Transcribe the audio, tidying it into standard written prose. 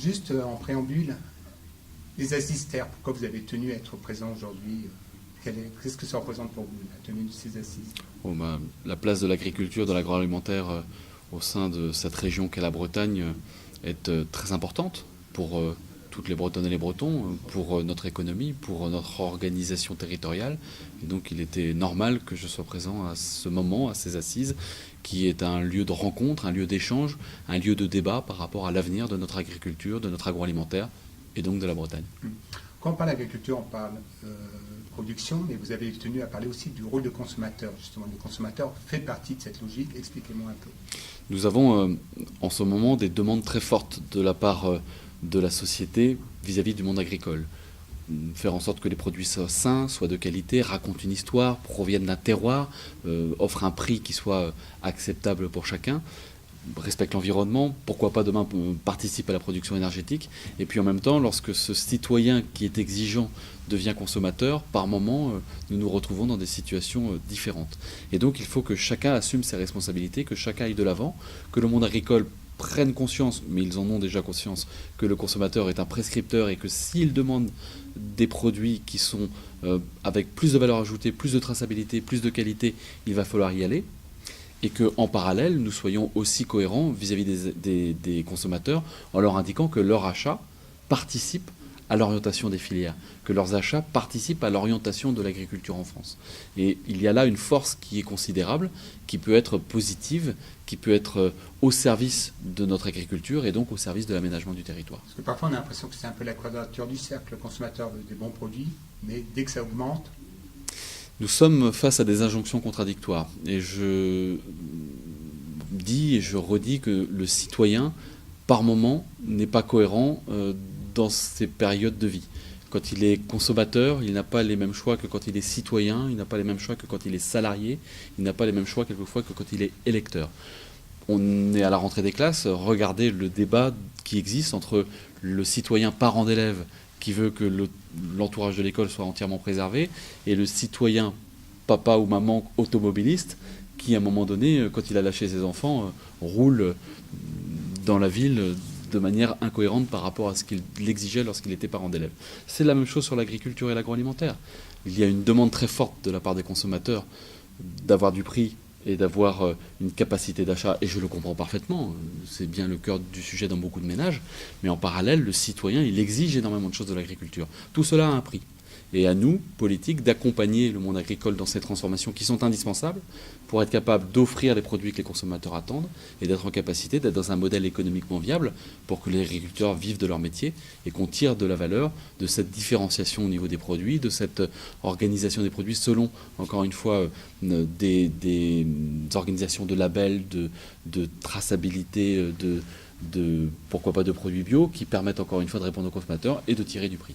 Juste en préambule, les assises terres, pourquoi vous avez tenu à être présent aujourd'hui? Qu'est-ce que ça représente pour vous, la tenue de ces assises? La place de l'agriculture dans l'agroalimentaire au sein de cette région qu'est la Bretagne est très importante pour toutes les Bretonnes et les Bretons, pour notre économie, pour notre organisation territoriale. Et donc il était normal que je sois présent à ce moment, à ces assises, qui est un lieu de rencontre, un lieu d'échange, un lieu de débat par rapport à l'avenir de notre agriculture, de notre agroalimentaire et donc de la Bretagne. Quand on parle d'agriculture, on parle production, mais vous avez tenu à parler aussi du rôle de consommateur. Justement, le consommateur fait partie de cette logique. Expliquez-moi un peu. Nous avons en ce moment des demandes très fortes de la part de la société vis-à-vis du monde agricole. Faire en sorte que les produits soient sains, soient de qualité, racontent une histoire, proviennent d'un terroir, offrent un prix qui soit acceptable pour chacun, respecte l'environnement, pourquoi pas demain participe à la production énergétique. Et puis en même temps, lorsque ce citoyen qui est exigeant devient consommateur, par moment, nous nous retrouvons dans des situations différentes. Et donc il faut que chacun assume ses responsabilités, que chacun aille de l'avant, que le monde agricole prenne conscience, mais ils en ont déjà conscience, que le consommateur est un prescripteur et que s'il demande des produits qui sont avec plus de valeur ajoutée, plus de traçabilité, plus de qualité, il va falloir y aller. Et qu'en parallèle, nous soyons aussi cohérents vis-à-vis des consommateurs en leur indiquant que leur achat participe à l'orientation des filières, que leurs achats participent à l'orientation de l'agriculture en France. Et il y a là une force qui est considérable, qui peut être positive, qui peut être au service de notre agriculture et donc au service de l'aménagement du territoire. Parce que parfois on a l'impression que c'est un peu la quadrature du cercle. Le consommateur veut des bons produits, mais dès que ça augmente... Nous sommes face à des injonctions contradictoires. Et je dis et je redis que le citoyen, par moment, n'est pas cohérent dans ses périodes de vie. Quand il est consommateur, il n'a pas les mêmes choix que quand il est citoyen, il n'a pas les mêmes choix que quand il est salarié, il n'a pas les mêmes choix quelquefois que quand il est électeur. On est à la rentrée des classes, regardez le débat qui existe entre le citoyen parent d'élève qui veut que l'entourage de l'école soit entièrement préservé, et le citoyen papa ou maman automobiliste qui, à un moment donné, quand il a lâché ses enfants, roule dans la ville de manière incohérente par rapport à ce qu'il exigeait lorsqu'il était parent d'élève. C'est la même chose sur l'agriculture et l'agroalimentaire. Il y a une demande très forte de la part des consommateurs d'avoir du prix et d'avoir une capacité d'achat, et je le comprends parfaitement, c'est bien le cœur du sujet dans beaucoup de ménages, mais en parallèle, le citoyen, il exige énormément de choses de l'agriculture. Tout cela a un prix. Et à nous, politiques, d'accompagner le monde agricole dans ces transformations qui sont indispensables pour être capable d'offrir les produits que les consommateurs attendent et d'être en capacité d'être dans un modèle économiquement viable pour que les agriculteurs vivent de leur métier et qu'on tire de la valeur de cette différenciation au niveau des produits, de cette organisation des produits selon, encore une fois, des organisations de labels, de traçabilité, pourquoi pas de produits bio qui permettent encore une fois de répondre aux consommateurs et de tirer du prix.